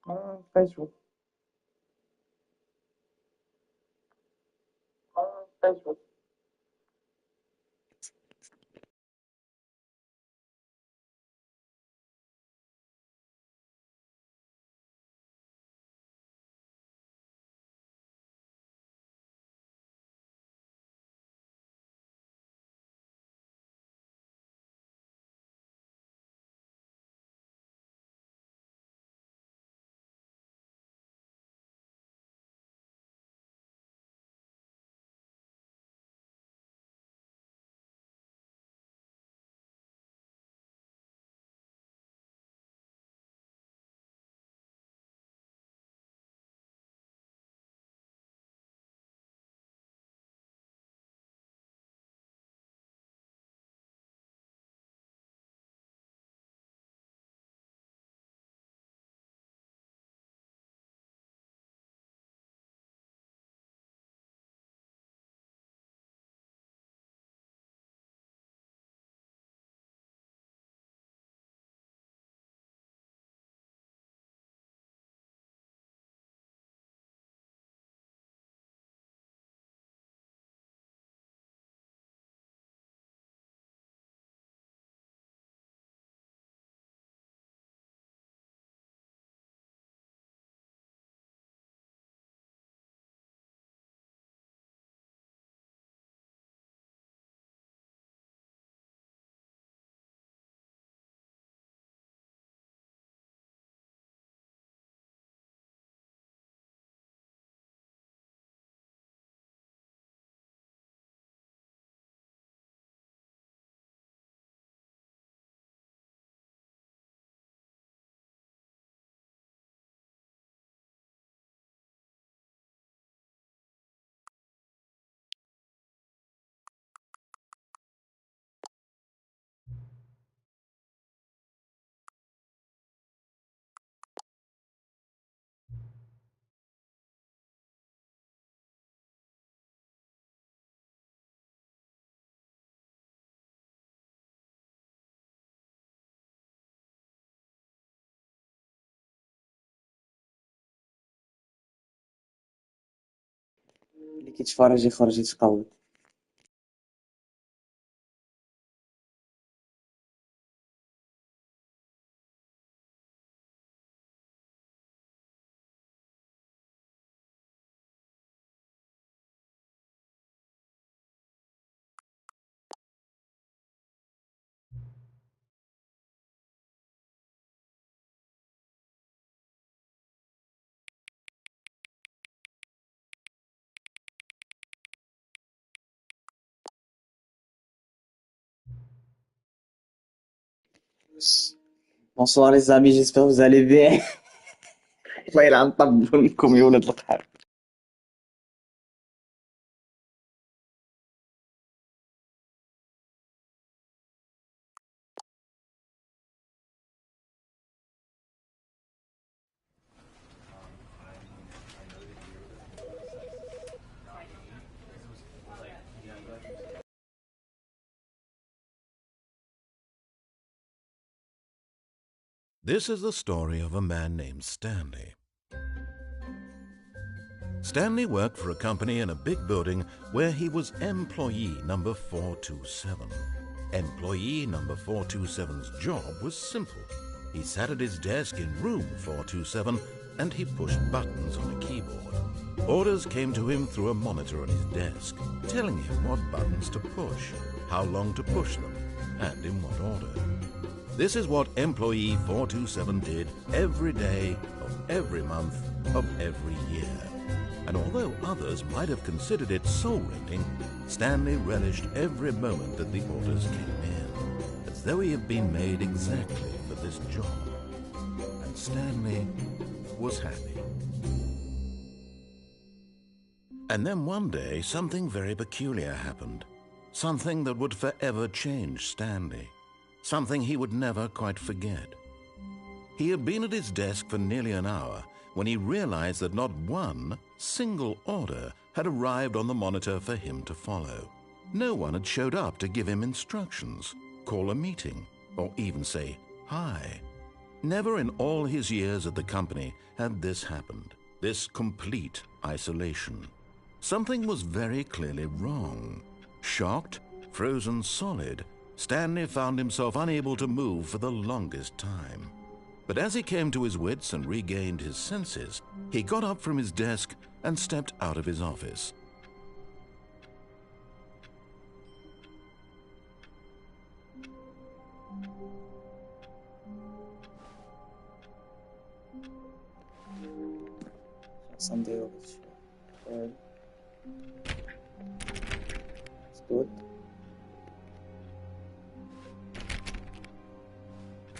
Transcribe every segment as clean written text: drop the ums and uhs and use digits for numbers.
Facebook. Facebook. اللي كيتفرج يخرج يتقود. Bonsoir les amis, j'espère que vous allez bien. الله يلعن طبلكم يا ولاد القحر. This is the story of a man named Stanley. Stanley worked for a company in a big building where he was employee number 427. Employee number 427's job was simple. He sat at his desk in room 427 and he pushed buttons on a keyboard. Orders came to him through a monitor on his desk, telling him what buttons to push, how long to push them, and in what order. This is what employee 427 did every day of every month of every year. And although others might have considered it soul-rending, Stanley relished every moment that the orders came in, as though he had been made exactly for this job. And Stanley was happy. And then one day, something very peculiar happened. Something that would forever change Stanley. Something he would never quite forget. He had been at his desk for nearly an hour when he realized that not one single order had arrived on the monitor for him to follow. No one had showed up to give him instructions, call a meeting, or even say hi. Never in all his years at the company had this happened, this complete isolation. Something was very clearly wrong. Shocked, frozen solid, Stanley found himself unable to move for the longest time. But as he came to his wits and regained his senses, he got up from his desk and stepped out of his office. €60. Good. It's good.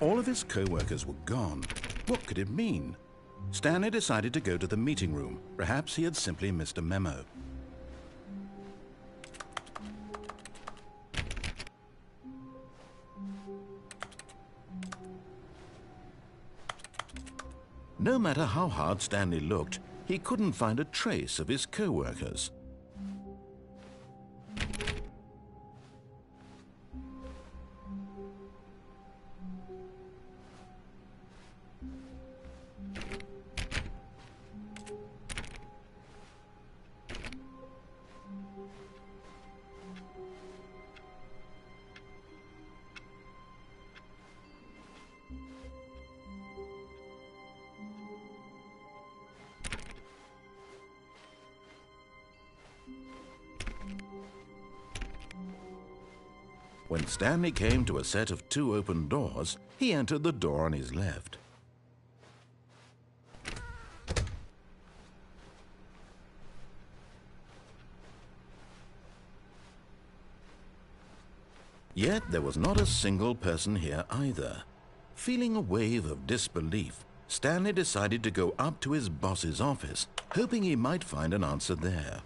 All of his co-workers were gone. What could it mean? Stanley decided to go to the meeting room. Perhaps he had simply missed a memo. No matter how hard Stanley looked, he couldn't find a trace of his co-workers. When Stanley came to a set of 2 open doors, he entered the door on his left. Yet there was not a single person here either. Feeling a wave of disbelief, Stanley decided to go up to his boss's office, hoping he might find an answer there.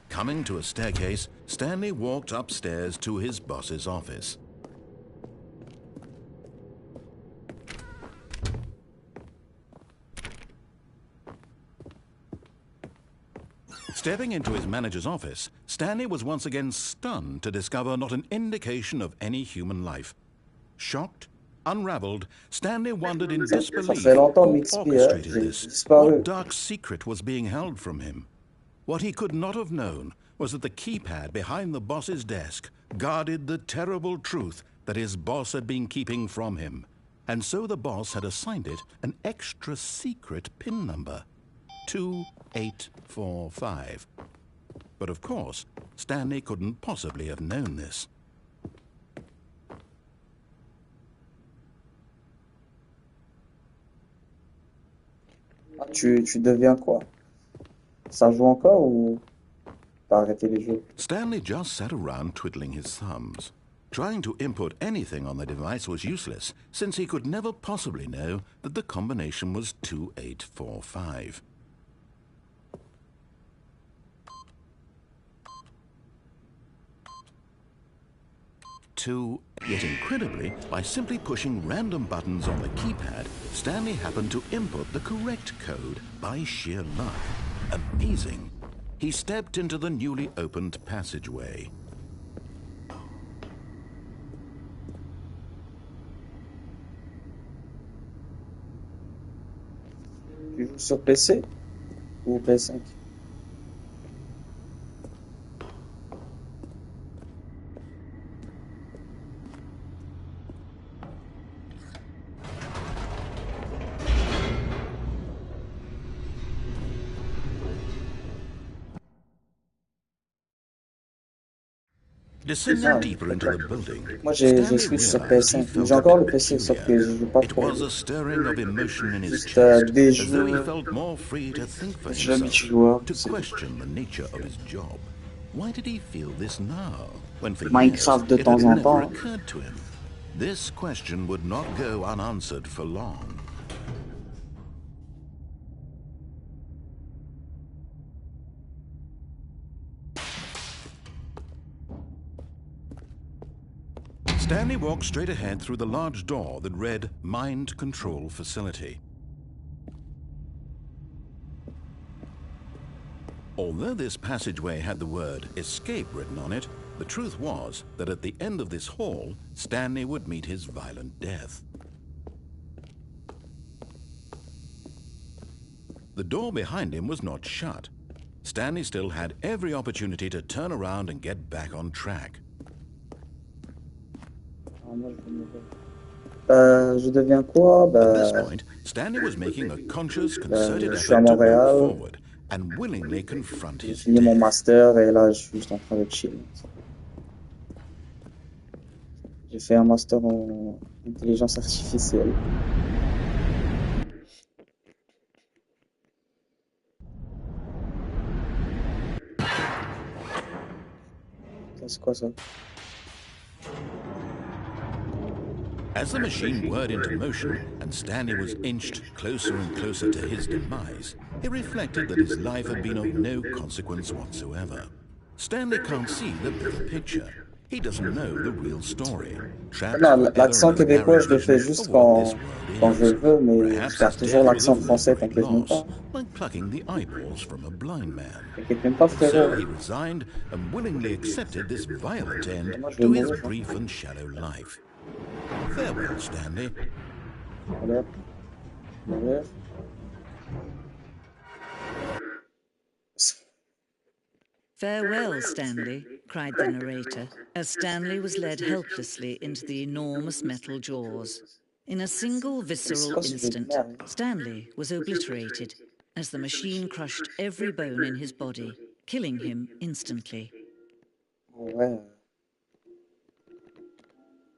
Coming to a staircase, Stanley walked upstairs to his boss's office. Stepping into his manager's office, Stanley was once again stunned to discover not an indication of any human life. Shocked, unraveled, Stanley wondered in disbelief who orchestrated this. What dark secret was being held from him? What he could not have known was that the keypad behind the boss's desk guarded the terrible truth that his boss had been keeping from him. And so the boss had assigned it an extra secret PIN number, 2845. But of course, Stanley couldn't possibly have known this. Ah, tu deviens quoi? Ça joue encore ou t'as arrêté les jeux? Stanley just sat around twiddling his thumbs. Trying to input anything on the device was useless, since he could never possibly know that the combination was 2845. Yet incredibly, by simply pushing random buttons on the keypad, Stanley happened to input the correct code by sheer luck. Amazing. He stepped into the newly opened passageway. Tu joues sur PC ou PS5? Descending deeper into the building, Moi j'ai switch sur PS5. J'ai encore le PC sauf que je joue pas it trop. was a stirring of emotion in his Juste chest, des as though he jeux, felt more free to think for jeux himself, multijoueurs. to question the nature of his job. Why did he feel this now, when for Minecraft de years it had temps en never temps. occurred to him? This question would not go unanswered for long. Stanley walked straight ahead through the large door that read Mind Control Facility. Although this passageway had the word escape written on it, the truth was that at the end of this hall, Stanley would meet his violent death. The door behind him was not shut. Stanley still had every opportunity to turn around and get back on track. Je deviens quoi? At this point, Stanley was making a conscious, concerted Je suis à effort to move Montréal, forward and willingly confront j'ai his fini mon death. master et là, je suis juste en train de chill. J'ai fait un master en intelligence artificielle. C'est quoi ça? As the machine whirred into motion and Stanley was inched closer and closer to his demise, he reflected that his life had been of no consequence whatsoever. Stanley can't see the bigger picture. He doesn't know the real story. Trapped Non, forever l'accent in a narrow québécois, je le vision fais of juste what this quand world je le is. veux, mais je Perhaps garde his toujours death was l'accent of no français, great t'inquiète même loss, pas. like plucking the eyeballs from a blind man. T'inquiète même pas, So frérot. he resigned and willingly accepted this violent end Moi, je vais to his mourir. brief and shallow life. Farewell, Stanley. Allez, mourir. "Farewell, Stanley," cried the narrator, as Stanley was led helplessly into the enormous metal jaws. In a single visceral C'est quoi ce jeu de instant, merde? Stanley was obliterated as the machine crushed every bone in his body, killing him instantly. Ouais.